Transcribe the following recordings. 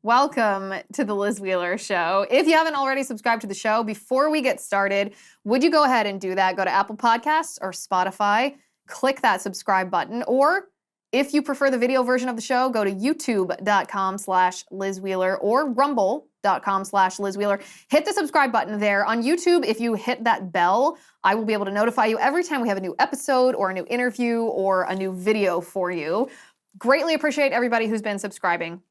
Welcome to the Liz Wheeler Show. If you haven't already subscribed to the show, before we get started, would you go ahead and do that? Go to Apple Podcasts or Spotify, click that subscribe button, or if you prefer the video version of the show, go to youtube.com/Liz Wheeler or rumble.com/Liz Wheeler. Hit the subscribe button there. On YouTube, if you hit that bell, I will be able to notify you every time we have a new episode or a new interview or a new video for you. Greatly appreciate everybody who's been subscribing.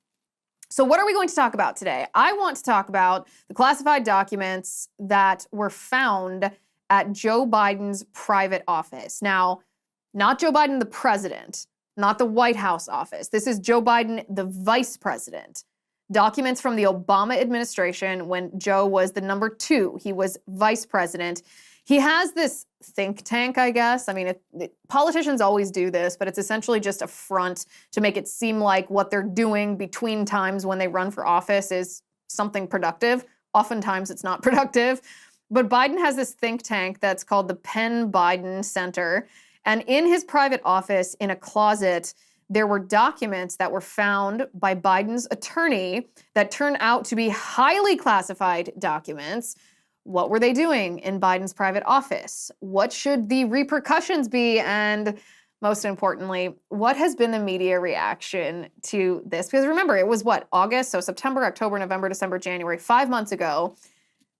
So what are we going to talk about today? I want to talk about the classified documents that were found at Joe Biden's private office. Now, not Joe Biden, the president, not the White House office. This is Joe Biden, the vice president. Documents from the Obama administration when Joe was the number 2. He was vice president. He has this think tank, I guess. I mean, politicians always do this, but it's essentially just a front to make it seem like what they're doing between times when they run for office is something productive. Oftentimes it's not productive. But Biden has this think tank that's called the Penn Biden Center. And in his private office, in a closet, there were documents that were found by Biden's attorney that turned out to be highly classified documents. What were they doing in Biden's private office? What should the repercussions be? And most importantly, what has been the media reaction to this? Because remember, it was what, August? So September, October, November, December, January, 5 months ago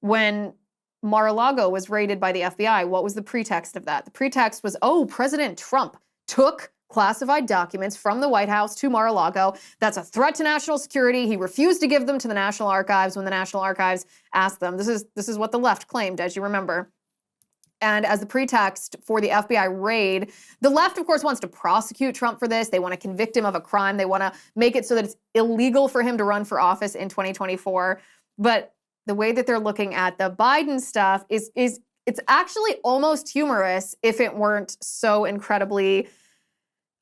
when Mar-a-Lago was raided by the FBI. What was the pretext of that? The pretext was, President Trump took classified documents from the White House to Mar-a-Lago. That's a threat to national security. He refused to give them to the National Archives when the National Archives asked them. This is what the left claimed, as you remember. And as the pretext for the FBI raid, the left, of course, wants to prosecute Trump for this. They want to convict him of a crime. They want to make it so that it's illegal for him to run for office in 2024. But the way that they're looking at the Biden stuff is it's actually almost humorous if it weren't so incredibly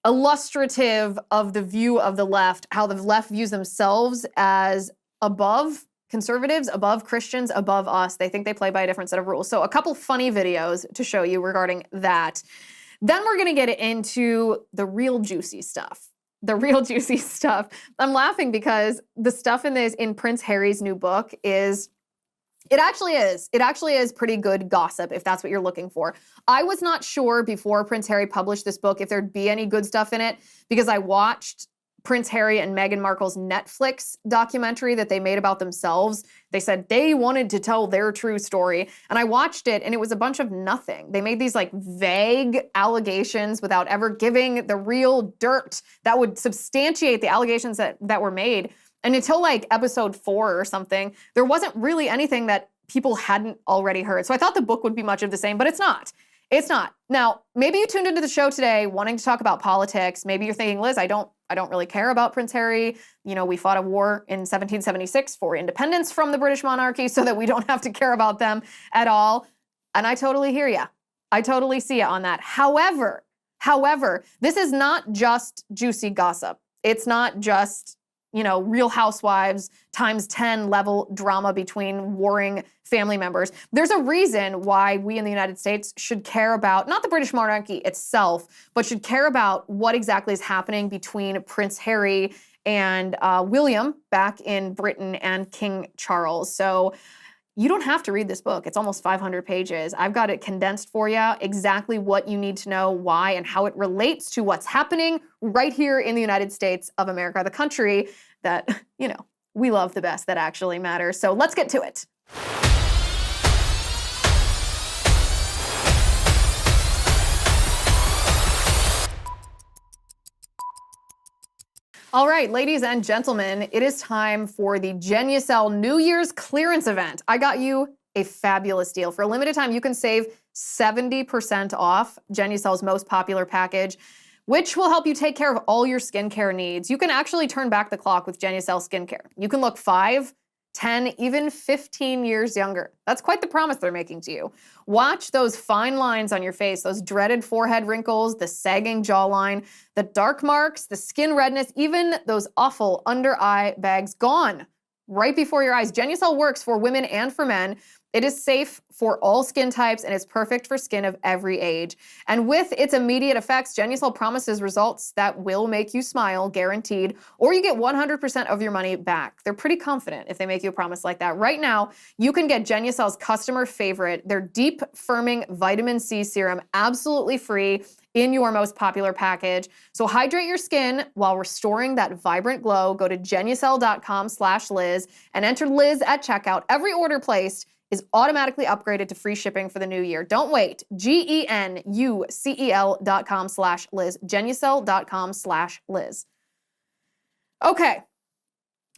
illustrative of the view of the left, how the left views themselves as above conservatives, above Christians, above us. They think they play by a different set of rules. So a couple funny videos to show you regarding that. Then we're going to get into the real juicy stuff. The real juicy stuff. I'm laughing because the stuff in Prince Harry's new book It actually is pretty good gossip if that's what you're looking for. I was not sure before Prince Harry published this book if there'd be any good stuff in it because I watched Prince Harry and Meghan Markle's Netflix documentary that they made about themselves. They said they wanted to tell their true story. And I watched it and it was a bunch of nothing. They made these like vague allegations without ever giving the real dirt that would substantiate the allegations that were made. And until like episode 4 or something, there wasn't really anything that people hadn't already heard. So I thought the book would be much of the same, but it's not. It's not. Now, maybe you tuned into the show today wanting to talk about politics. Maybe you're thinking, Liz, I don't really care about Prince Harry. You know, we fought a war in 1776 for independence from the British monarchy so that we don't have to care about them at all. And I totally hear you. I totally see you on that. However, this is not just juicy gossip. It's not just Real Housewives times 10 level drama between warring family members. There's a reason why we in the United States should care about, not the British monarchy itself, but should care about what exactly is happening between Prince Harry and William back in Britain and King Charles. So you don't have to read this book. It's almost 500 pages. I've got it condensed for you, exactly what you need to know, why, and how it relates to what's happening right here in the United States of America, the country that, we love the best, that actually matters. So let's get to it. All right, ladies and gentlemen, it is time for the Genucel New Year's clearance event. I got you a fabulous deal. For a limited time, you can save 70% off Genucel's most popular package, which will help you take care of all your skincare needs. You can actually turn back the clock with Genucel skincare. You can look 5, 10, even 15 years younger. That's quite the promise they're making to you. Watch those fine lines on your face, those dreaded forehead wrinkles, the sagging jawline, the dark marks, the skin redness, even those awful under eye bags gone right before your eyes. Genucel works for women and for men. It is safe for all skin types and is perfect for skin of every age. And with its immediate effects, Genucel promises results that will make you smile, guaranteed, or you get 100% of your money back. They're pretty confident if they make you a promise like that. Right now, you can get Genucel's customer favorite, their deep firming vitamin C serum, absolutely free in your most popular package. So hydrate your skin while restoring that vibrant glow. Go to Genucel.com/Liz and enter Liz at checkout. Every order placed is automatically upgraded to free shipping for the new year. Don't wait. GENUCEL.com/Liz. Genucel.com/Liz. Okay.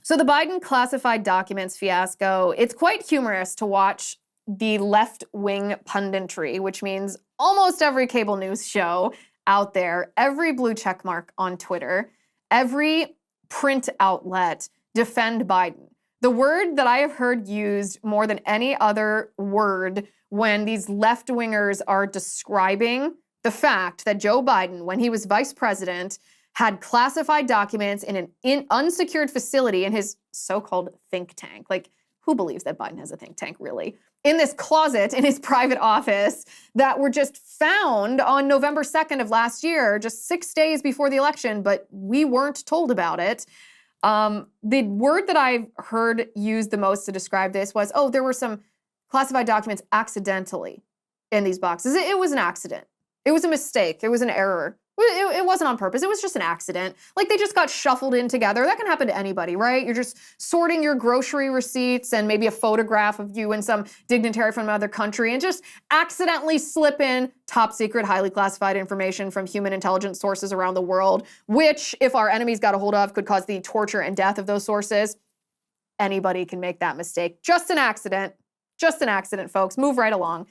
So the Biden classified documents fiasco, it's quite humorous to watch the left-wing punditry, which means almost every cable news show out there, every blue checkmark on Twitter, every print outlet defend Biden. The word that I have heard used more than any other word when these left-wingers are describing the fact that Joe Biden, when he was vice president, had classified documents in an unsecured facility in his so-called think tank. Like, who believes that Biden has a think tank, really? In this closet in his private office that were just found on November 2nd of last year, just 6 days before the election, but we weren't told about it. The word that I've heard used the most to describe this was, oh, there were some classified documents accidentally in these boxes. It was an accident. It was a mistake. It was an error. It wasn't on purpose. It was just an accident. Like, they just got shuffled in together. That can happen to anybody, right? You're just sorting your grocery receipts and maybe a photograph of you and some dignitary from another country and just accidentally slip in top secret, highly classified information from human intelligence sources around the world, which, if our enemies got a hold of, could cause the torture and death of those sources. Anybody can make that mistake. Just an accident. Just an accident, folks. Move right along.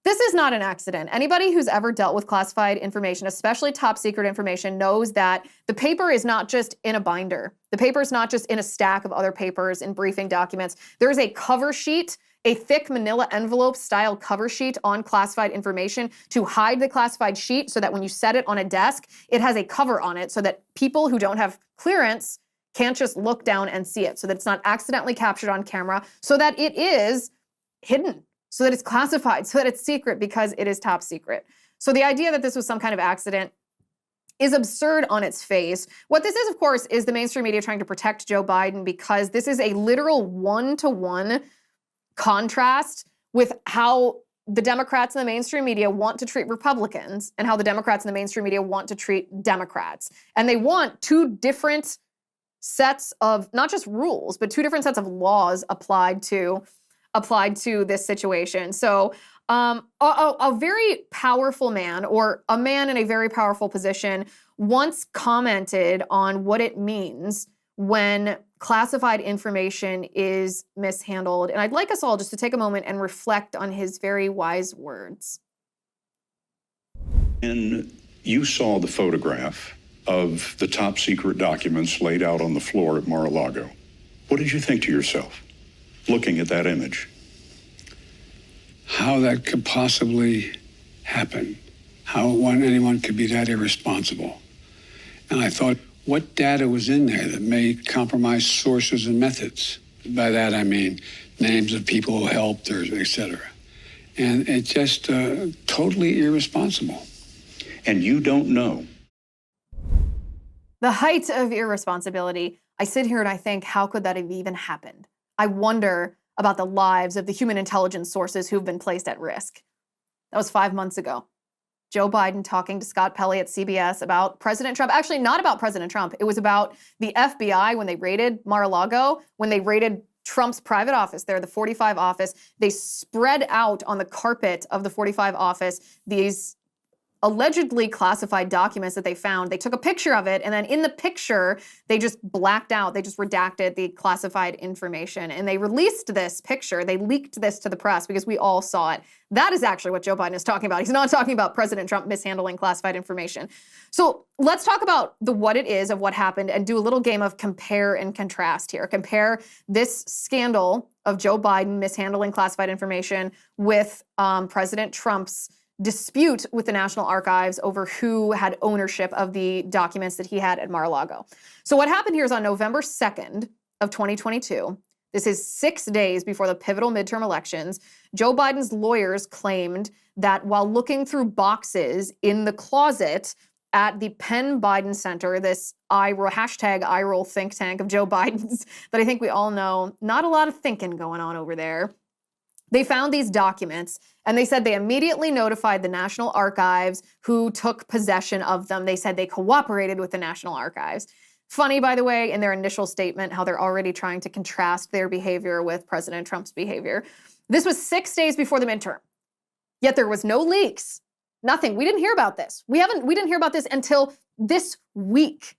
This is not an accident. Anybody who's ever dealt with classified information, especially top secret information, knows that the paper is not just in a binder. The paper is not just in a stack of other papers and briefing documents. There is a cover sheet, a thick manila envelope style cover sheet on classified information to hide the classified sheet so that when you set it on a desk, it has a cover on it so that people who don't have clearance can't just look down and see it, so that it's not accidentally captured on camera, so that it is hidden, so that it's classified, so that it's secret because it is top secret. So the idea that this was some kind of accident is absurd on its face. What this is, of course, is the mainstream media trying to protect Joe Biden because this is a literal one-to-one contrast with how the Democrats in the mainstream media want to treat Republicans and how the Democrats in the mainstream media want to treat Democrats. And they want two different sets of, not just rules, but two different sets of laws applied to this situation. So a very powerful man, or a man in a very powerful position, once commented on what it means when classified information is mishandled. And I'd like us all just to take a moment and reflect on his very wise words. And you saw the photograph of the top secret documents laid out on the floor at Mar-a-Lago. What did you think to yourself, looking at that image? How that could possibly happen, how anyone could be that irresponsible. And I thought, what data was in there that may compromise sources and methods? By that I mean names of people who helped, or et cetera. And it's just totally irresponsible. And you don't know. The height of irresponsibility. I sit here and I think, how could that have even happened? I wonder about the lives of the human intelligence sources who've been placed at risk. That was 5 months ago. Joe Biden talking to Scott Pelley at CBS about President Trump. Actually, not about President Trump. It was about the FBI when they raided Mar-a-Lago, when they raided Trump's private office there, the 45 office. They spread out on the carpet of the 45 office these allegedly classified documents that they found. They took a picture of it, and then in the picture, they just blacked out, they just redacted the classified information. And they released this picture, they leaked this to the press because we all saw it. That is actually what Joe Biden is talking about. He's not talking about President Trump mishandling classified information. So let's talk about what it is of what happened and do a little game of compare and contrast here. Compare this scandal of Joe Biden mishandling classified information with President Trump's dispute with the National Archives over who had ownership of the documents that he had at Mar-a-Lago. So what happened here is on November 2nd of 2022, This is 6 days before the pivotal midterm elections. Joe Biden's lawyers claimed that while looking through boxes in the closet at the Penn Biden Center, this hashtag #iRoll think tank of Joe Biden's that I think we all know, not a lot of thinking going on over there. They found these documents and they said they immediately notified the National Archives who took possession of them. They said they cooperated with the National Archives. Funny, by the way, in their initial statement, how they're already trying to contrast their behavior with President Trump's behavior. This was 6 days before the midterm. Yet there was no leaks. Nothing. We didn't hear about this. We didn't hear about this until this week.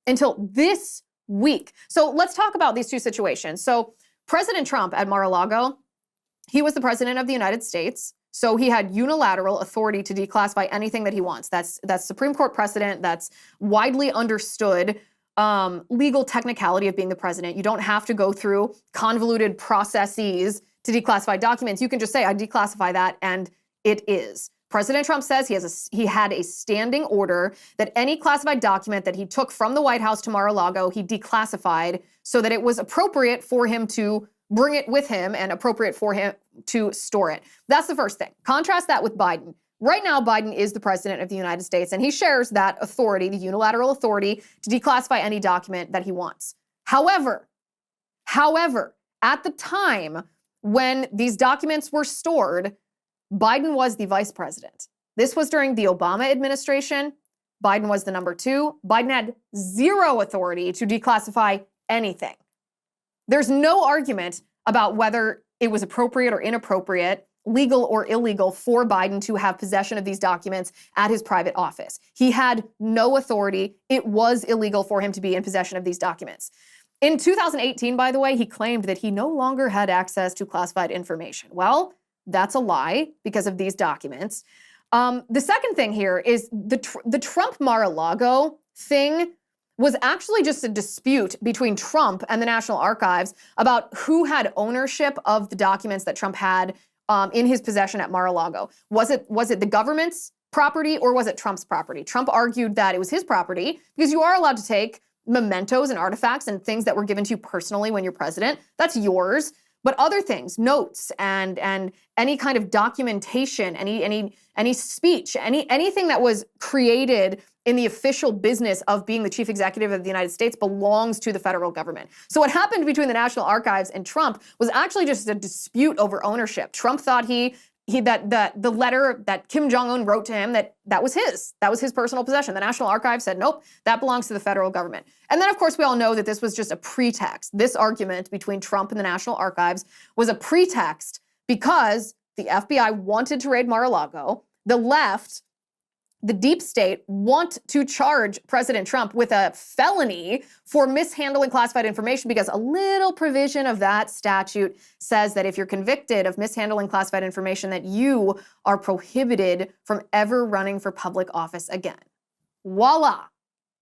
Until this week. So let's talk about these two situations. So President Trump at Mar-a-Lago, he was the president of the United States. So he had unilateral authority to declassify anything that he wants. That's Supreme Court precedent. That's widely understood legal technicality of being the president. You don't have to go through convoluted processes to declassify documents. You can just say, I declassify that, and it is. President Trump says he had a standing order that any classified document that he took from the White House to Mar-a-Lago, he declassified so that it was appropriate for him to bring it with him and appropriate for him to store it. That's the first thing. Contrast that with Biden. Right now, Biden is the president of the United States, and he shares that authority, the unilateral authority, to declassify any document that he wants. However, at the time when these documents were stored, Biden was the vice president. This was during the Obama administration. Biden was the number 2. Biden had zero authority to declassify anything. There's no argument about whether it was appropriate or inappropriate, legal or illegal for Biden to have possession of these documents at his private office. He had no authority. It was illegal for him to be in possession of these documents. In 2018, by the way, he claimed that he no longer had access to classified information. Well, that's a lie because of these documents. The second thing here is the Trump Mar-a-Lago thing was actually just a dispute between Trump and the National Archives about who had ownership of the documents that Trump had in his possession at Mar-a-Lago. Was it the government's property or was it Trump's property? Trump argued that it was his property because you are allowed to take mementos and artifacts and things that were given to you personally when you're president. That's yours. But other things, notes and any kind of documentation, any speech, anything that was created in the official business of being the chief executive of the United States belongs to the federal government. So what happened between the National Archives and Trump was actually just a dispute over ownership. Trump thought that the letter that Kim Jong-un wrote to him, that was his personal possession. The National Archives said, nope, that belongs to the federal government. And then, of course, we all know that this was just a pretext. This argument between Trump and the National Archives was a pretext because the FBI wanted to raid Mar-a-Lago. The left, the deep state, want to charge President Trump with a felony for mishandling classified information because a little provision of that statute says that if you're convicted of mishandling classified information, that you are prohibited from ever running for public office again. Voila.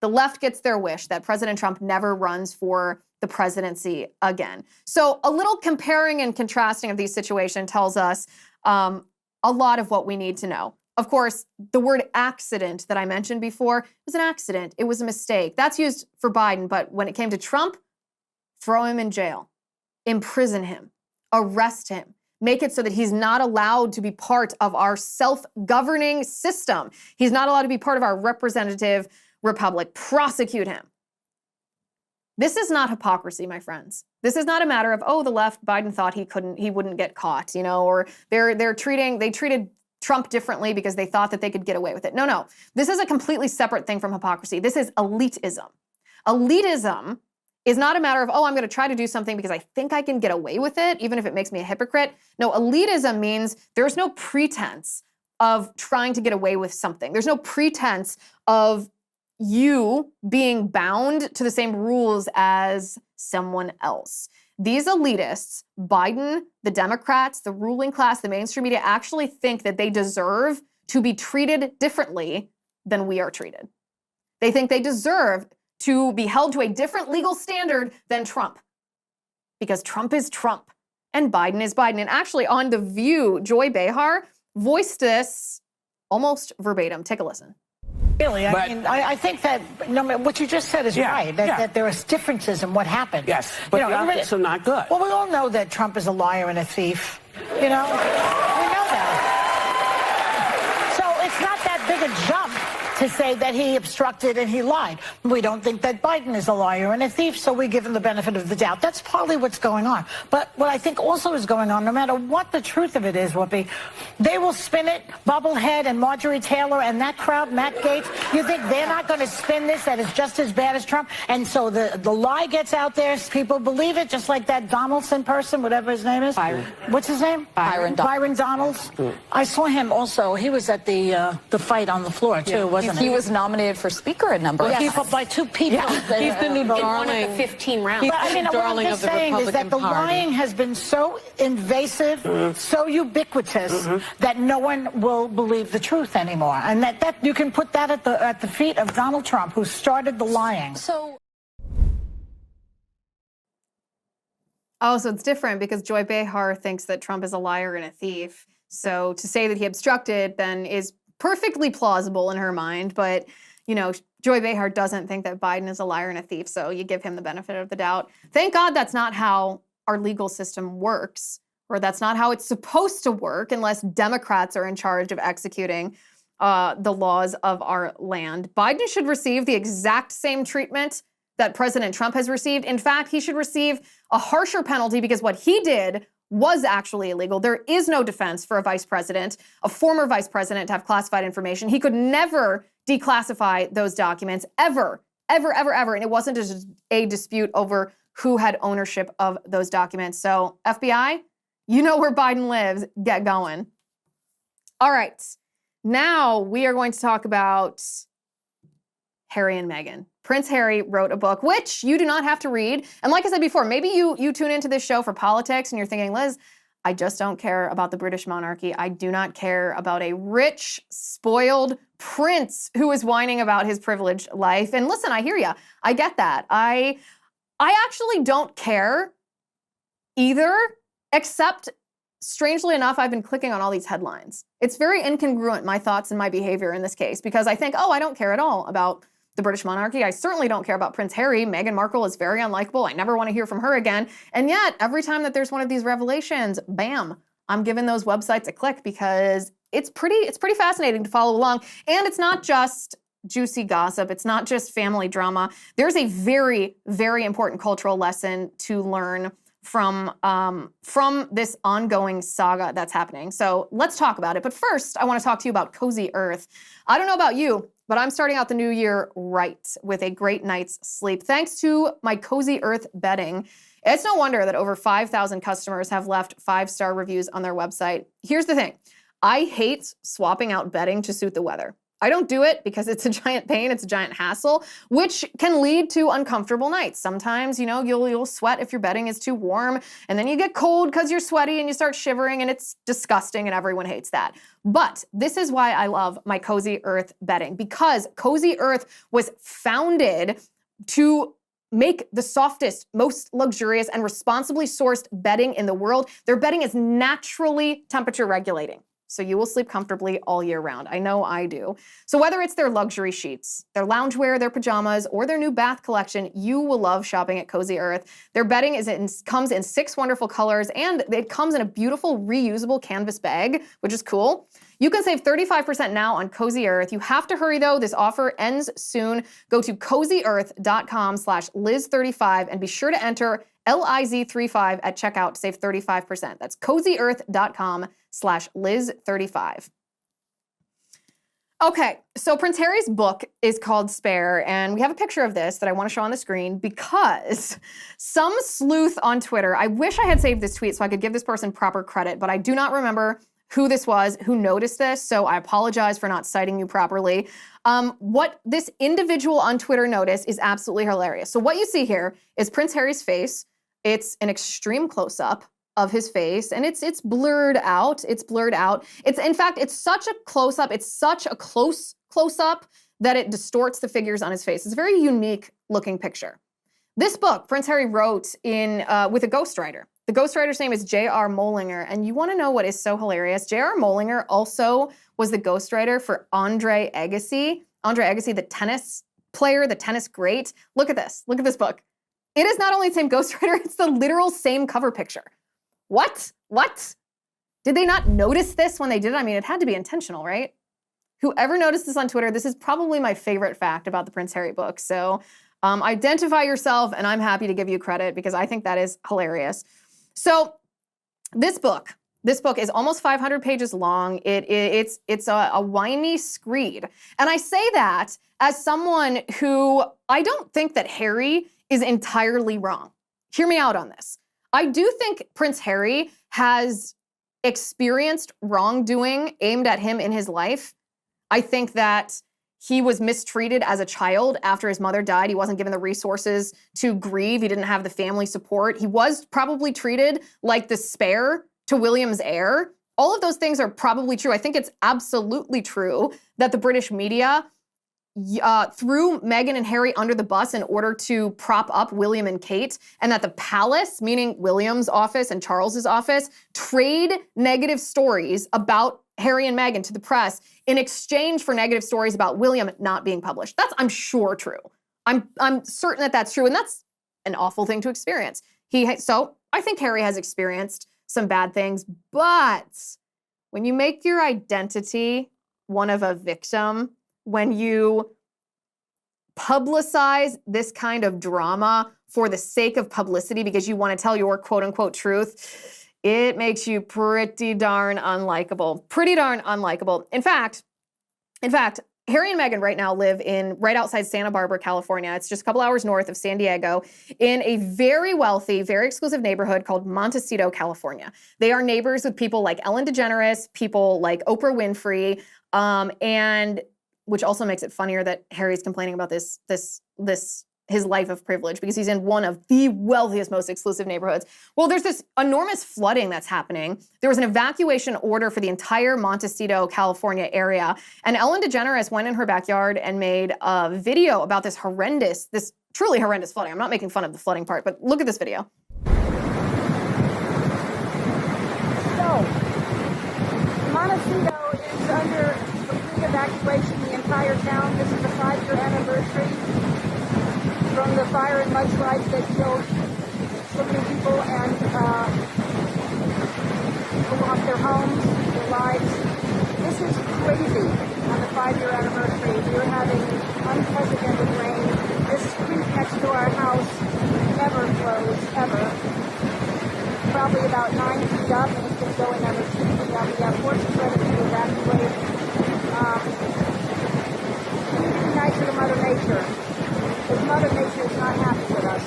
The left gets their wish that President Trump never runs for the presidency again. So a little comparing and contrasting of these situations tells us a lot of what we need to know. Of course, the word accident that I mentioned before was an accident. It was a mistake. That's used for Biden, but when it came to Trump, throw him in jail, imprison him, arrest him, make it so that he's not allowed to be part of our self-governing system. He's not allowed to be part of our representative republic. Prosecute him. This is not hypocrisy, my friends. This is not a matter of, oh, the left, Biden thought he wouldn't get caught, or they treated Trump differently because they thought that they could get away with it. No. This is a completely separate thing from hypocrisy. This is elitism. Elitism is not a matter of, oh, I'm going to try to do something because I think I can get away with it, even if it makes me a hypocrite. No, elitism means there's no pretense of trying to get away with something. There's no pretense of you being bound to the same rules as someone else. These elitists, Biden, the Democrats, the ruling class, the mainstream media, actually think that they deserve to be treated differently than we are treated. They think they deserve to be held to a different legal standard than Trump, because Trump is Trump and Biden is Biden. And actually on The View, Joy Behar voiced this almost verbatim. Take a listen. Really, But- I mean, I think that what you just said is Yeah, right, yeah. that there are differences in what happened. Yes, but the everybody- optics are not good. Well, we all know that Trump is a liar and a thief, we know that. So it's not that big a jump to say that he obstructed and he lied. We don't think that Biden is a liar and a thief, so we give him the benefit of the doubt. That's partly what's going on. But what I think also is going on, no matter what the truth of it is, Whoopi, they will spin it, Bubblehead and Marjorie Taylor and that crowd, Matt Gaetz. You think they're not going to spin this, that it's just as bad as Trump? And so the lie gets out there, people believe it, just like that Donaldson person, whatever his name is. Byron. What's his name? Byron Donalds. Byron Donalds. I saw him also. He was at the fight on the floor, too, wasn't He was nominated for Speaker a number of Yes. times. By two people. He's been the In one darling. of the 15 rounds. He's But I mean, the what I'm darling just of the saying is that Republican the Party. lying has been so invasive, so ubiquitous, that no one will believe the truth anymore. And that you can put that at the feet of Donald Trump, who started the lying. So Oh, so it's different because Joy Behar thinks that Trump is a liar and a thief. So to say that he obstructed then is perfectly plausible in her mind. But, Joy Behar doesn't think that Biden is a liar and a thief. So you give him the benefit of the doubt. Thank God that's not how our legal system works, or that's not how it's supposed to work unless Democrats are in charge of executing the laws of our land. Biden should receive the exact same treatment that President Trump has received. In fact, he should receive a harsher penalty because what he did was actually illegal. There is no defense for a vice president, a former vice president, to have classified information. He could never declassify those documents, ever, ever, ever, ever. And it wasn't just a dispute over who had ownership of those documents. So FBI, you know where Biden lives. Get going. All right. Now we are going to talk about Harry and Meghan. Prince Harry wrote a book, which you do not have to read. And like I said before, maybe you tune into this show for politics and you're thinking, Liz, I just don't care about the British monarchy. I do not care about a rich, spoiled prince who is whining about his privileged life. And listen, I hear you. I get that. I actually don't care either, except strangely enough, I've been clicking on all these headlines. It's very incongruent, my thoughts and my behavior in this case, because I think, I don't care at all about the British monarchy. I certainly don't care about Prince Harry. Meghan Markle is very unlikable. I never want to hear from her again. And yet, every time that there's one of these revelations, bam, I'm giving those websites a click because it's pretty fascinating to follow along. And it's not just juicy gossip. It's not just family drama. There's a very, very important cultural lesson to learn from this ongoing saga that's happening. So let's talk about it. But first, I want to talk to you about Cozy Earth. I don't know about you, but I'm starting out the new year right with a great night's sleep. Thanks to my Cozy Earth bedding. It's no wonder that over 5,000 customers have left 5-star reviews on their website. Here's the thing. I hate swapping out bedding to suit the weather. I don't do it because it's a giant pain, it's a giant hassle, which can lead to uncomfortable nights. Sometimes, you'll sweat if your bedding is too warm, and then you get cold because you're sweaty and you start shivering, and it's disgusting and everyone hates that. But this is why I love my Cozy Earth bedding, because Cozy Earth was founded to make the softest, most luxurious, and responsibly sourced bedding in the world. Their bedding is naturally temperature regulating, so you will sleep comfortably all year round. I know I do. So whether it's their luxury sheets, their loungewear, their pajamas, or their new bath collection, you will love shopping at Cozy Earth. Their bedding comes in 6 wonderful colors, and it comes in a beautiful reusable canvas bag, which is cool. You can save 35% now on Cozy Earth. You have to hurry though, this offer ends soon. Go to cozyearth.com/Liz35 and be sure to enter LIZ35 at checkout to save 35%. That's cozyearth.com/Liz35. Okay, so Prince Harry's book is called Spare, and we have a picture of this that I want to show on the screen because some sleuth on Twitter, I wish I had saved this tweet so I could give this person proper credit, but I do not remember who this was, who noticed this, so I apologize for not citing you properly. What this individual on Twitter noticed is absolutely hilarious. So what you see here is Prince Harry's face. It's an extreme close-up of his face, and it's blurred out. It's blurred out. In fact, it's such a close-up, it's such a close close-up that it distorts the figures on his face. It's a very unique looking picture. This book, Prince Harry wrote with a ghostwriter. The ghostwriter's name is J.R. Mollinger, and you want to know what is so hilarious? J.R. Mollinger also was the ghostwriter for Andre Agassi Andre Agassi, the tennis player, the tennis great. Look at this. Look at this book. It is not only the same ghostwriter, it's the literal same cover picture. What? What? Did they not notice this when they did it? I mean, it had to be intentional, right? Whoever noticed this on Twitter, this is probably my favorite fact about the Prince Harry book. So identify yourself, and I'm happy to give you credit because I think that is hilarious. So this book is almost 500 pages long. It's a whiny screed. And I say that as someone who I don't think that Harry is entirely wrong. Hear me out on this. I do think Prince Harry has experienced wrongdoing aimed at him in his life. I think that he was mistreated as a child after his mother died. He wasn't given the resources to grieve. He didn't have the family support. He was probably treated like the spare to William's heir. All of those things are probably true. I think it's absolutely true that the British media threw Meghan and Harry under the bus in order to prop up William and Kate, and that the palace, meaning William's office and Charles's office, trade negative stories about Harry and Meghan to the press in exchange for negative stories about William not being published. That's, I'm sure, true. I'm certain that that's true, and that's an awful thing to experience. So I think Harry has experienced some bad things, but when you make your identity one of a victim, when you publicize this kind of drama for the sake of publicity because you want to tell your quote-unquote truth, it makes you pretty darn unlikable. Pretty darn unlikable. In fact, Harry and Meghan right now live right outside Santa Barbara, California. It's just a couple hours north of San Diego in a very wealthy, very exclusive neighborhood called Montecito, California. They are neighbors with people like Ellen DeGeneres, people like Oprah Winfrey, and which also makes it funnier that Harry's complaining about his life of privilege because he's in one of the wealthiest, most exclusive neighborhoods. Well, there's this enormous flooding that's happening. There was an evacuation order for the entire Montecito, California area. And Ellen DeGeneres went in her backyard and made a video about this truly horrendous flooding. I'm not making fun of the flooding part, but look at this video. So, Montecito is under complete evacuation, the entire town. This is the 5-year anniversary from the fire and mudslides that killed so many people and people lost their homes, their lives. This is crazy on the 5-year anniversary. We're having unprecedented rain. This creek next to our house never flows, ever. Probably about 9 feet up, and it's going to go another 2 feet up. We have horses ready to evacuate. We need to be nicer to Mother Nature, because Mother Nature is not happy with us.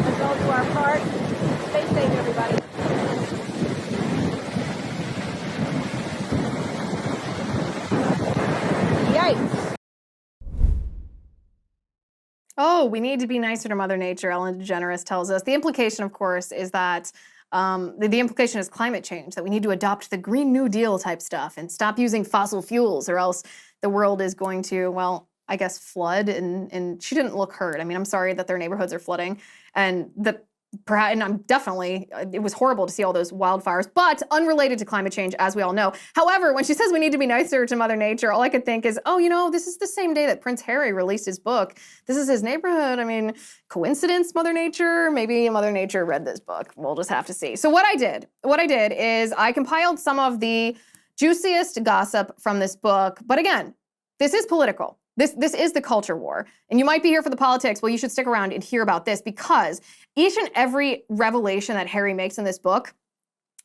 Let's all do our part. Stay safe, everybody. Yikes. Oh, we need to be nicer to Mother Nature, Ellen DeGeneres tells us. The implication, of course, is that the implication is climate change, that we need to adopt the Green New Deal type stuff and stop using fossil fuels, or else the world is going to, well, I guess, flood. And she didn't look hurt. I mean, I'm sorry that their neighborhoods are flooding, and I'm definitely, it was horrible to see all those wildfires, but unrelated to climate change, as we all know. However, when she says we need to be nicer to Mother Nature, all I could think is, oh, this is the same day that Prince Harry released his book. This is his neighborhood. I mean, coincidence, Mother Nature? Maybe Mother Nature read this book. We'll just have to see. So what I did is I compiled some of the juiciest gossip from this book. But again, this is political. This is the culture war. And you might be here for the politics. Well, you should stick around and hear about this, because each and every revelation that Harry makes in this book,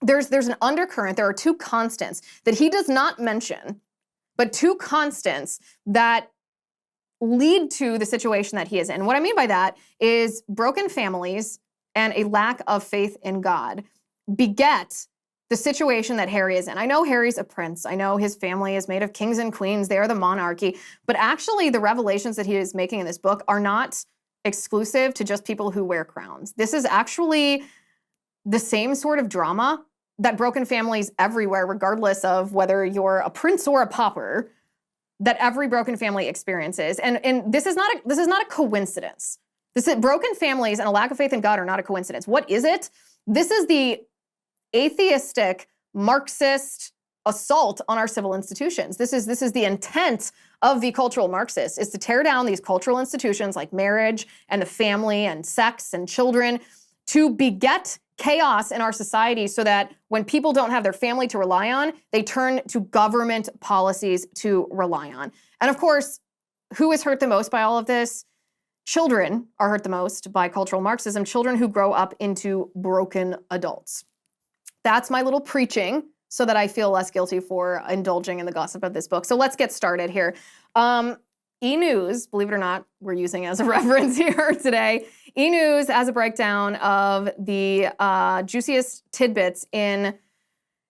there's an undercurrent. There are two constants that he does not mention, but two constants that lead to the situation that he is in. What I mean by that is broken families and a lack of faith in God beget the situation that Harry is in. I know Harry's a prince. I know his family is made of kings and queens. They are the monarchy. But actually, the revelations that he is making in this book are not exclusive to just people who wear crowns. This is actually the same sort of drama that broken families everywhere, regardless of whether you're a prince or a pauper, that every broken family experiences. And this is not a coincidence. Broken families and a lack of faith in God are not a coincidence. What is it? This is the atheistic, Marxist, assault on our civil institutions. This is the intent of the cultural Marxists, is to tear down these cultural institutions like marriage and the family and sex and children, to beget chaos in our society so that when people don't have their family to rely on, they turn to government policies to rely on. And of course, who is hurt the most by all of this? Children are hurt the most by cultural Marxism, children who grow up into broken adults. That's my little preaching so that I feel less guilty for indulging in the gossip of this book. So let's get started here. E-News, believe it or not, we're using as a reference here today. E-News has a breakdown of the juiciest tidbits in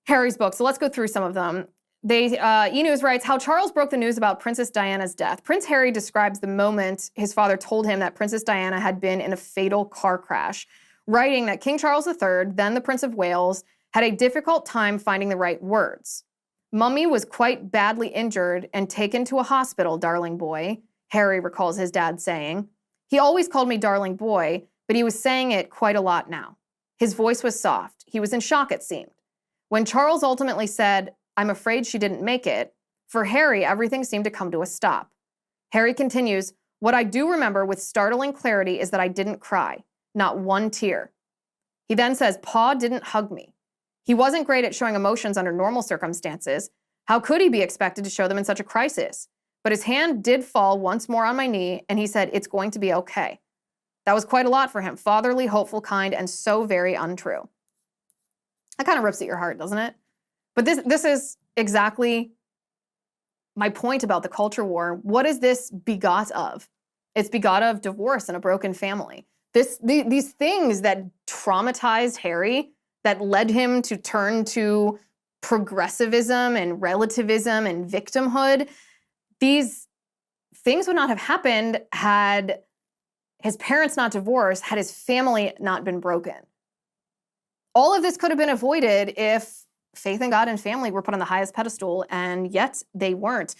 Harry's book. So let's go through some of them. E-News writes, how Charles broke the news about Princess Diana's death. Prince Harry describes the moment his father told him that Princess Diana had been in a fatal car crash, writing that King Charles III, then the Prince of Wales, had a difficult time finding the right words. Mummy was quite badly injured and taken to a hospital, darling boy, Harry recalls his dad saying. He always called me darling boy, but he was saying it quite a lot now. His voice was soft. He was in shock, it seemed. When Charles ultimately said, I'm afraid she didn't make it, for Harry, everything seemed to come to a stop. Harry continues, what I do remember with startling clarity is that I didn't cry, not one tear. He then says, Pa didn't hug me. He wasn't great at showing emotions under normal circumstances. How could he be expected to show them in such a crisis? But his hand did fall once more on my knee, and he said, it's going to be okay. That was quite a lot for him. Fatherly, hopeful, kind, and so very untrue. That kind of rips at your heart, doesn't it? But this is exactly my point about the culture war. What is this begot of? It's begot of divorce and a broken family. These things that traumatized Harry, that led him to turn to progressivism and relativism and victimhood, these things would not have happened had his parents not divorced, had his family not been broken. All of this could have been avoided if faith in God and family were put on the highest pedestal, and yet they weren't.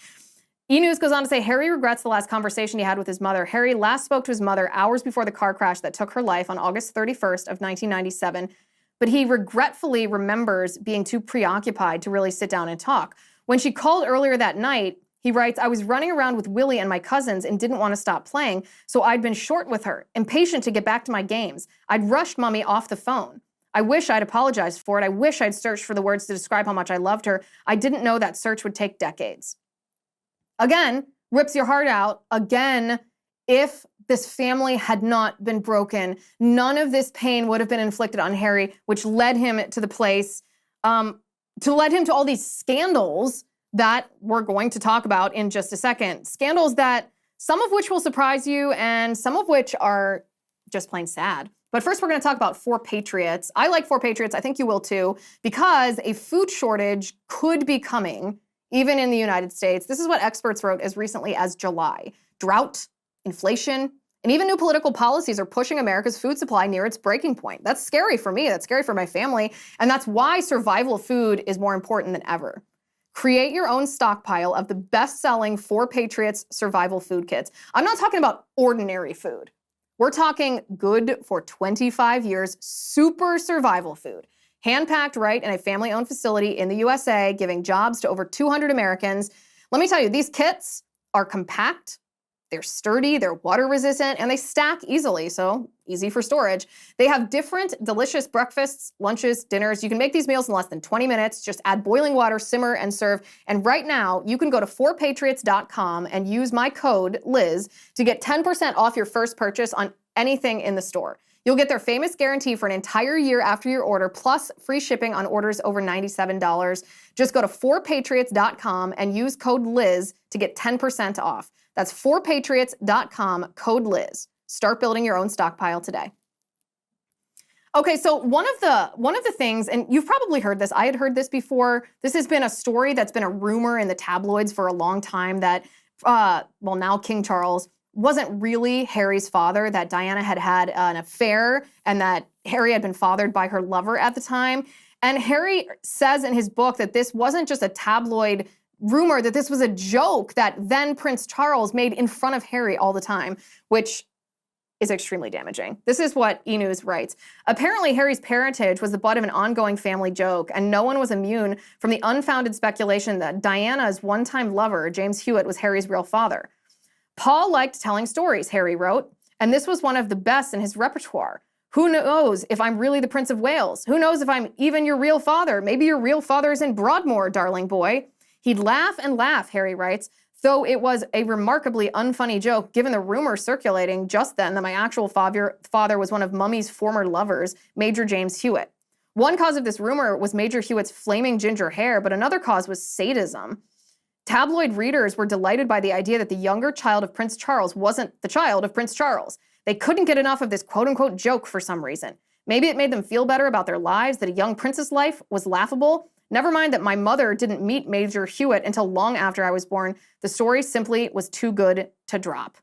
E-News goes on to say, Harry regrets the last conversation he had with his mother. Harry last spoke to his mother hours before the car crash that took her life on August 31st of 1997, but he regretfully remembers being too preoccupied to really sit down and talk. When she called earlier that night, he writes, I was running around with Willie and my cousins and didn't want to stop playing, so I'd been short with her, impatient to get back to my games. I'd rushed Mummy off the phone. I wish I'd apologized for it. I wish I'd searched for the words to describe how much I loved her. I didn't know that search would take decades. Again, rips your heart out. Again, if this family had not been broken, none of this pain would have been inflicted on Harry, which led him to the place, led him to all these scandals that we're going to talk about in just a second. Scandals that, some of which will surprise you and some of which are just plain sad. But first, we're going to talk about 4 Patriots. I like 4 Patriots. I think you will too, because a food shortage could be coming, even in the United States. This is what experts wrote as recently as July. Drought, inflation, and even new political policies are pushing America's food supply near its breaking point. That's scary for me. That's scary for my family. And that's why survival food is more important than ever. Create your own stockpile of the best-selling 4 Patriots survival food kits. I'm not talking about ordinary food. We're talking good for 25 years, super survival food. Hand-packed right in a family-owned facility in the USA, giving jobs to over 200 Americans. Let me tell you, these kits are compact, they're sturdy, they're water-resistant, and they stack easily, so easy for storage. They have different delicious breakfasts, lunches, dinners. You can make these meals in less than 20 minutes. Just add boiling water, simmer, and serve. And right now, you can go to 4patriots.com and use my code, Liz, to get 10% off your first purchase on anything in the store. You'll get their famous guarantee for an entire year after your order, plus free shipping on orders over $97. Just go to 4patriots.com and use code Liz to get 10% off. That's 4patriots.com, code Liz. Start building your own stockpile today. Okay, so one of the things, and you've probably heard this, I had heard this before, this has been a story that's been a rumor in the tabloids for a long time that, now King Charles wasn't really Harry's father, that Diana had had an affair and that Harry had been fathered by her lover at the time. And Harry says in his book that this wasn't just a tabloid rumor, that this was a joke that then Prince Charles made in front of Harry all the time, which is extremely damaging. This is what E! News writes. Apparently, Harry's parentage was the butt of an ongoing family joke, and no one was immune from the unfounded speculation that Diana's one-time lover, James Hewitt, was Harry's real father. Paul liked telling stories, Harry wrote, and this was one of the best in his repertoire. Who knows if I'm really the Prince of Wales? Who knows if I'm even your real father? Maybe your real father is in Broadmoor, darling boy. He'd laugh and laugh, Harry writes, though it was a remarkably unfunny joke given the rumor circulating just then that my actual father was one of Mummy's former lovers, Major James Hewitt. One cause of this rumor was Major Hewitt's flaming ginger hair, but another cause was sadism. Tabloid readers were delighted by the idea that the younger child of Prince Charles wasn't the child of Prince Charles. They couldn't get enough of this quote-unquote joke for some reason. Maybe it made them feel better about their lives, that a young prince's life was laughable. Never mind that my mother didn't meet Major Hewitt until long after I was born. The story simply was too good to drop.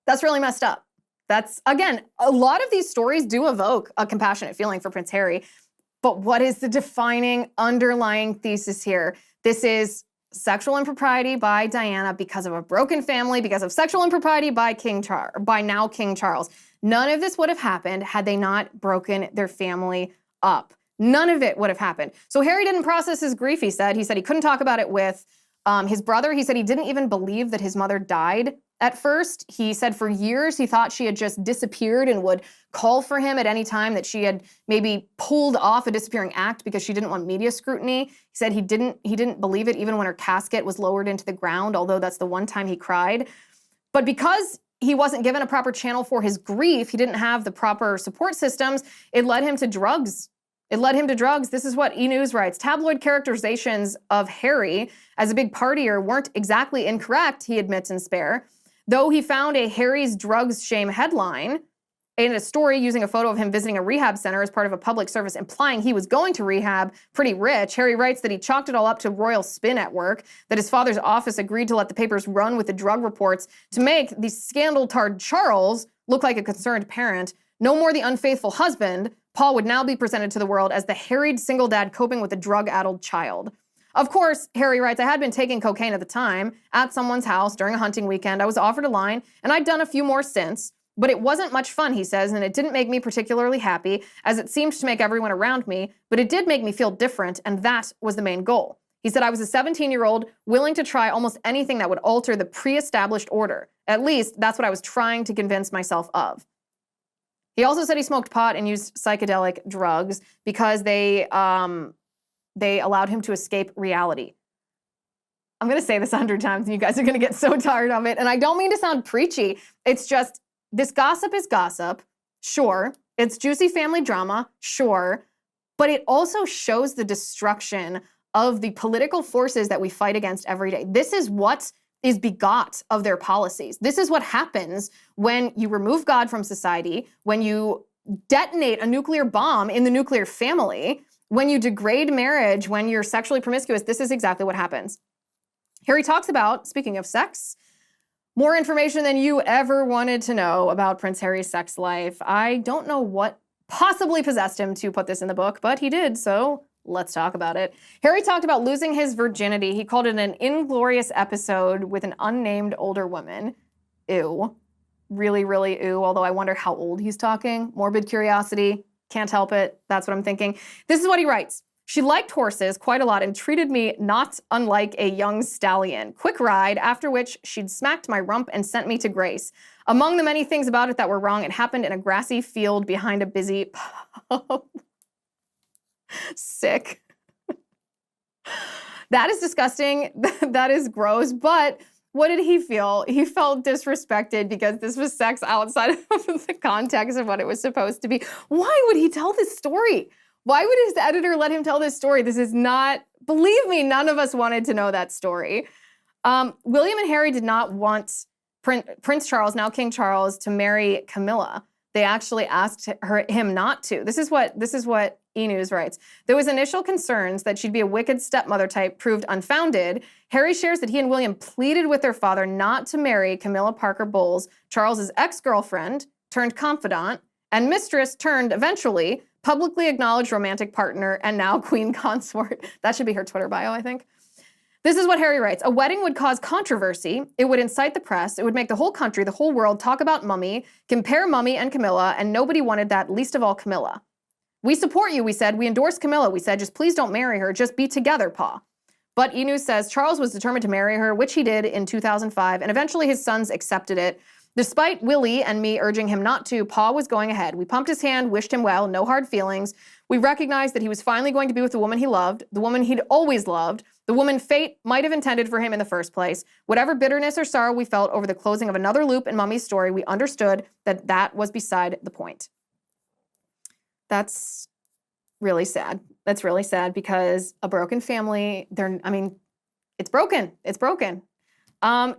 That's really messed up. That's, again, a lot of these stories do evoke a compassionate feeling for Prince Harry. But what is the defining underlying thesis here? This is sexual impropriety by Diana because of a broken family, because of sexual impropriety by now King Charles. None of this would have happened had they not broken their family up. None of it would have happened. So Harry didn't process his grief, he said. He said he couldn't talk about it with his brother. He said he didn't even believe that his mother died at first. He said for years he thought she had just disappeared and would call for him at any time, that she had maybe pulled off a disappearing act because she didn't want media scrutiny. He said he didn't believe it even when her casket was lowered into the ground, although that's the one time he cried. But because he wasn't given a proper channel for his grief, he didn't have the proper support systems, it led him to drugs. This is what E! News writes. Tabloid characterizations of Harry as a big partier weren't exactly incorrect, he admits in Spare. Though he found a Harry's drugs shame headline in a story using a photo of him visiting a rehab center as part of a public service implying he was going to rehab pretty rich, Harry writes that he chalked it all up to royal spin at work, that his father's office agreed to let the papers run with the drug reports to make the scandal-tarred Charles look like a concerned parent. No more the unfaithful husband, Paul would now be presented to the world as the harried single dad coping with a drug-addled child. Of course, Harry writes, I had been taking cocaine at the time, at someone's house during a hunting weekend. I was offered a line, and I'd done a few more since. But it wasn't much fun, he says, and it didn't make me particularly happy, as it seemed to make everyone around me, but it did make me feel different, and that was the main goal. He said, I was a 17-year-old willing to try almost anything that would alter the pre-established order. At least, that's what I was trying to convince myself of. He also said he smoked pot and used psychedelic drugs because they allowed him to escape reality. I'm going to say this 100 times and you guys are going to get so tired of it. And I don't mean to sound preachy. It's just, this gossip is gossip. Sure. It's juicy family drama. Sure. But it also shows the destruction of the political forces that we fight against every day. This is what is begot of their policies. This is what happens when you remove God from society, when you detonate a nuclear bomb in the nuclear family, when you degrade marriage, when you're sexually promiscuous. This is exactly what happens. Harry talks about, speaking of sex, more information than you ever wanted to know about Prince Harry's sex life. I don't know what possibly possessed him to put this in the book, but he did, so let's talk about it. Harry talked about losing his virginity. He called it an inglorious episode with an unnamed older woman. Ew. Really, really ew, although I wonder how old he's talking. Morbid curiosity. Can't help it. That's what I'm thinking. This is what he writes. She liked horses quite a lot and treated me not unlike a young stallion. Quick ride, after which she'd smacked my rump and sent me to grace. Among the many things about it that were wrong, it happened in a grassy field behind a busy pub. Sick. That is disgusting. That is gross. But what did he feel? He felt disrespected because this was sex outside of the context of what it was supposed to be. Why would he tell this story? Why would his editor let him tell this story? This is not, believe me, none of us wanted to know that story. William and Harry did not want Prince Charles, now King Charles, to marry Camilla. They actually asked him not to. This is what E! News writes. There was initial concerns that she'd be a wicked stepmother type proved unfounded. Harry shares that he and William pleaded with their father not to marry Camilla Parker Bowles, Charles's ex-girlfriend turned confidant, and mistress turned, eventually, publicly acknowledged romantic partner and now queen consort. That should be her Twitter bio, I think. This is what Harry writes. A wedding would cause controversy. It would incite the press. It would make the whole country, the whole world talk about Mummy, compare Mummy and Camilla, and nobody wanted that, least of all Camilla. We support you, we said. We endorse Camilla, we said. Just please don't marry her. Just be together, Pa. But E! News says Charles was determined to marry her, which he did in 2005, and eventually his sons accepted it. Despite Willie and me urging him not to, Pa was going ahead. We pumped his hand, wished him well, no hard feelings. We recognized that he was finally going to be with the woman he loved, the woman he'd always loved, the woman fate might have intended for him in the first place. Whatever bitterness or sorrow we felt over the closing of another loop in Mummy's story, we understood that that was beside the point. That's really sad. That's really sad because a broken family, it's broken. It's broken.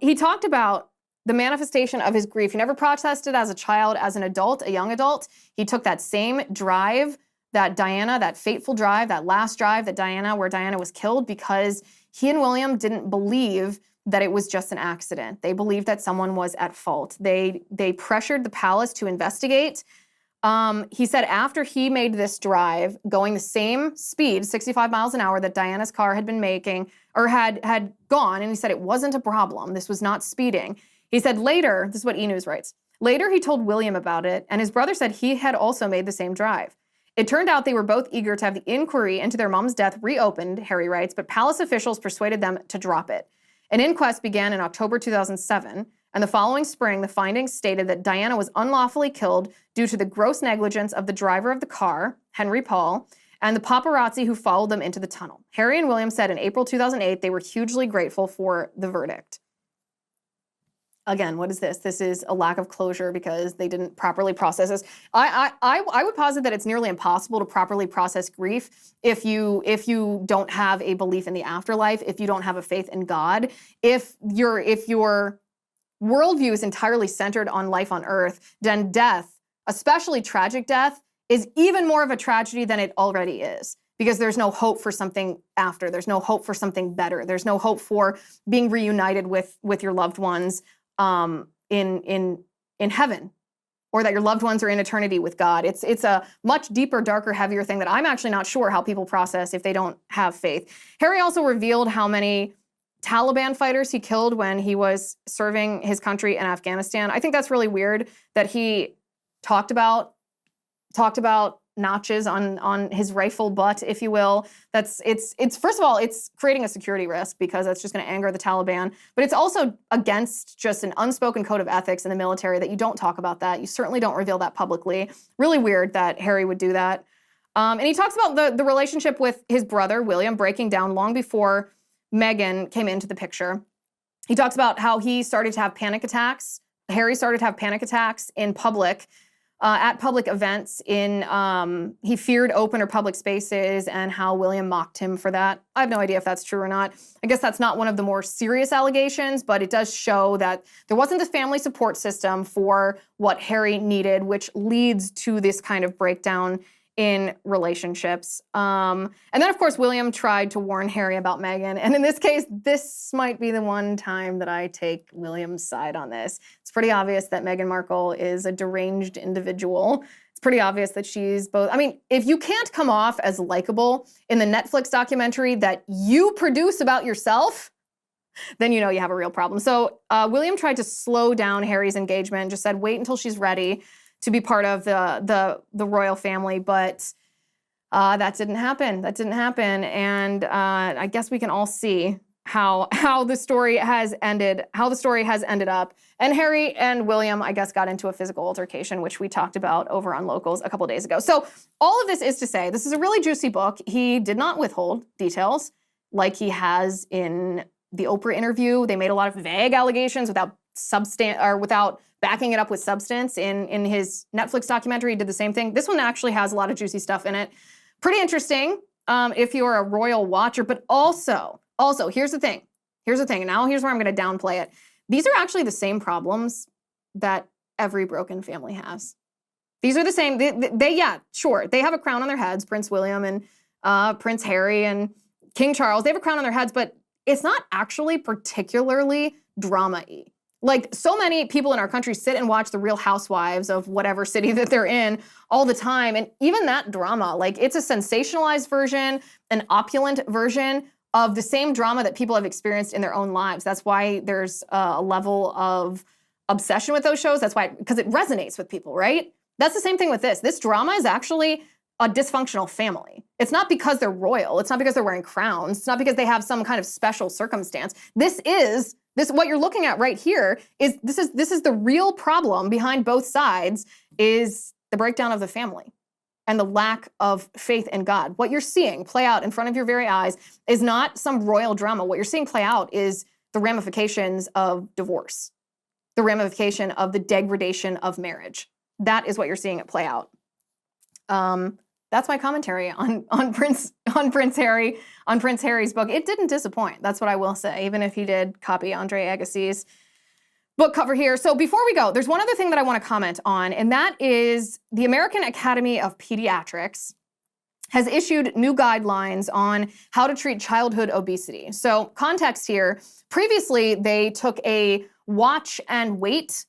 He talked about the manifestation of his grief. He never processed it as a child, as an adult, a young adult. He took that same drive that Diana, that fateful drive, that last drive that Diana, where Diana was killed, because he and William didn't believe that it was just an accident. They believed that someone was at fault. They pressured the palace to investigate. He said after he made this drive, going the same speed, 65 miles an hour, that Diana's car had been making, or had gone, and he said it wasn't a problem. This was not speeding. He said later, this is what E! News writes, later he told William about it, and his brother said he had also made the same drive. It turned out they were both eager to have the inquiry into their mom's death reopened, Harry writes, but palace officials persuaded them to drop it. An inquest began in October 2007, and the following spring, the findings stated that Diana was unlawfully killed due to the gross negligence of the driver of the car, Henry Paul, and the paparazzi who followed them into the tunnel. Harry and William said in April 2008 they were hugely grateful for the verdict. Again, what is this? This is a lack of closure because they didn't properly process this. I would posit that it's nearly impossible to properly process grief if you don't have a belief in the afterlife, if you don't have a faith in God, if your worldview is entirely centered on life on earth, then death, especially tragic death, is even more of a tragedy than it already is. Because there's no hope for something after. There's no hope for something better. There's no hope for being reunited with your loved ones in heaven, or that your loved ones are in eternity with God. It's a much deeper, darker, heavier thing that I'm actually not sure how people process if they don't have faith. Harry also revealed how many Taliban fighters he killed when he was serving his country in Afghanistan. I think that's really weird that he talked about notches on his rifle butt, if you will. It's first of all, it's creating a security risk because that's just going to anger the Taliban, but it's also against just an unspoken code of ethics in the military that you don't talk about that. You certainly don't reveal that publicly. Really weird that Harry would do that. And he talks about the relationship with his brother, William, breaking down long before Meghan came into the picture. He talks about how he started to have panic attacks. Harry started to have panic attacks in public, at public events. He feared open or public spaces, and how William mocked him for that. I have no idea if that's true or not. I guess that's not one of the more serious allegations, but it does show that there wasn't this family support system for what Harry needed, which leads to this kind of breakdown in relationships. And then, of course, William tried to warn Harry about Meghan. And in this case, this might be the one time that I take William's side on this. It's pretty obvious that Meghan Markle is a deranged individual. It's pretty obvious that she's both. I mean, if you can't come off as likable in the Netflix documentary that you produce about yourself, then you know you have a real problem. So William tried to slow down Harry's engagement, just said, wait until she's ready to be part of the royal family, but that didn't happen. That didn't happen, and I guess we can all see how the story has ended. How the story has ended up. And Harry and William, I guess, got into a physical altercation, which we talked about over on Locals a couple days ago. So all of this is to say, this is a really juicy book. He did not withhold details like he has in the Oprah interview. They made a lot of vague allegations without backing it up with substance. In his Netflix documentary, he did the same thing. This one actually has a lot of juicy stuff in it. Pretty interesting if you're a royal watcher, but also, here's the thing. And now here's where I'm going to downplay it. These are actually the same problems that every broken family has. These are the same. Yeah, sure. They have a crown on their heads, Prince William and Prince Harry and King Charles. They have a crown on their heads, but it's not actually particularly drama-y. Like, so many people in our country sit and watch the Real Housewives of whatever city that they're in all the time. And even that drama, like, it's a sensationalized version, an opulent version of the same drama that people have experienced in their own lives. That's why there's a level of obsession with those shows. That's why, because it resonates with people, right? That's the same thing with this. This drama is actually a dysfunctional family. It's not because they're royal. It's not because they're wearing crowns. It's not because they have some kind of special circumstance. This what you're looking at right here is this is the real problem behind both sides, is the breakdown of the family and the lack of faith in God. What you're seeing play out in front of your very eyes is not some royal drama. What you're seeing play out is the ramifications of divorce, the ramification of the degradation of marriage. That is what you're seeing it play out. That's my commentary on Prince Harry's book. It didn't disappoint. That's what I will say, even if he did copy Andre Agassi's book cover here. So before we go, there's one other thing that I want to comment on, and that is the American Academy of Pediatrics has issued new guidelines on how to treat childhood obesity. So context here, previously they took a watch and wait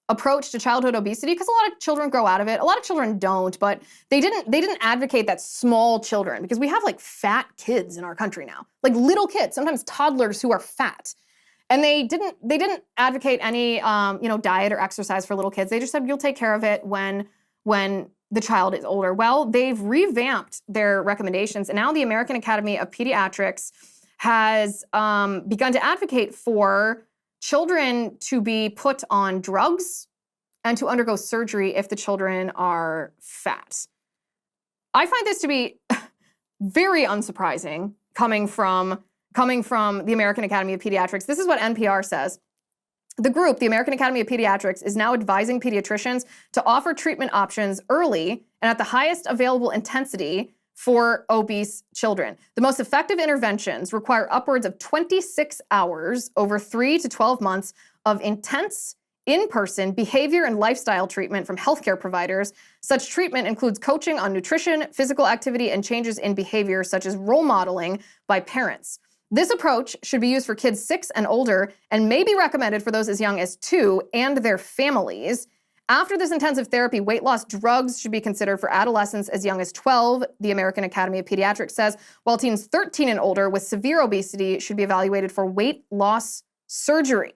approach to childhood obesity because a lot of children grow out of it. A lot of children don't, but they didn't advocate that small children, because we have like fat kids in our country now, like little kids, sometimes toddlers who are fat. And they didn't advocate any diet or exercise for little kids. They just said you'll take care of it when the child is older. Well, they've revamped their recommendations, and now the American Academy of Pediatrics has begun to advocate for children to be put on drugs and to undergo surgery if the children are fat. I find this to be very unsurprising coming from the American Academy of Pediatrics. This is what NPR says. The group, the American Academy of Pediatrics, is now advising pediatricians to offer treatment options early and at the highest available intensity for obese children. The most effective interventions require upwards of 26 hours over 3 to 12 months of intense in-person behavior and lifestyle treatment from healthcare providers. Such treatment includes coaching on nutrition, physical activity, and changes in behavior such as role modeling by parents. This approach should be used for kids 6 and older and may be recommended for those as young as 2 and their families. After this intensive therapy, weight loss drugs should be considered for adolescents as young as 12, the American Academy of Pediatrics says, while teens 13 and older with severe obesity should be evaluated for weight loss surgery.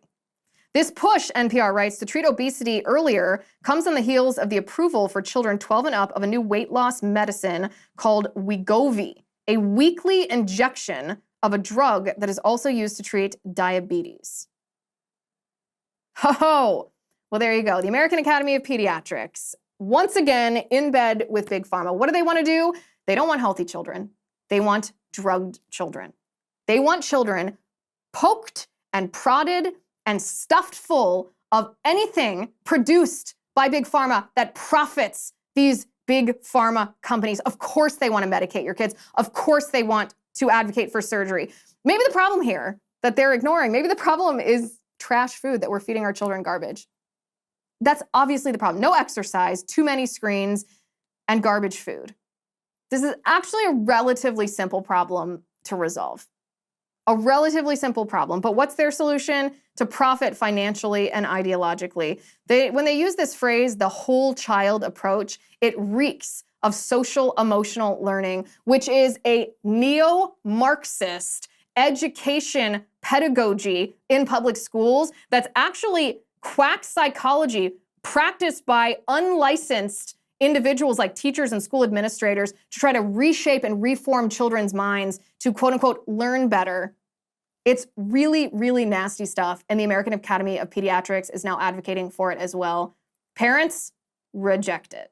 This push, NPR writes, to treat obesity earlier comes on the heels of the approval for children 12 and up of a new weight loss medicine called Wegovy, a weekly injection of a drug that is also used to treat diabetes. Ho-ho! Well, there you go. The American Academy of Pediatrics, once again in bed with Big Pharma. What do they want to do? They don't want healthy children. They want drugged children. They want children poked and prodded and stuffed full of anything produced by Big Pharma that profits these big pharma companies. Of course they want to medicate your kids. Of course they want to advocate for surgery. Maybe the problem here that they're ignoring, maybe the problem is trash food, that we're feeding our children garbage. That's obviously the problem. No exercise, too many screens, and garbage food. This is actually a relatively simple problem to resolve. A relatively simple problem. But what's their solution? To profit financially and ideologically. When they use this phrase, the whole child approach, it reeks of social emotional learning, which is a neo-Marxist education pedagogy in public schools that's actually quack psychology practiced by unlicensed individuals like teachers and school administrators to try to reshape and reform children's minds to quote unquote learn better. It's really, really nasty stuff, and the American Academy of Pediatrics is now advocating for it as well. Parents, reject it.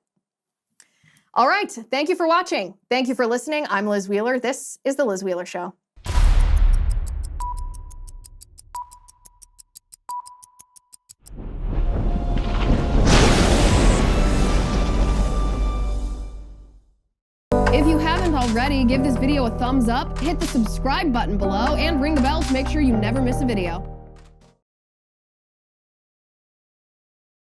All right, thank you for watching. Thank you for listening. I'm Liz Wheeler. This is The Liz Wheeler Show. If you haven't already, give this video a thumbs up, hit the subscribe button below, and ring the bell to make sure you never miss a video.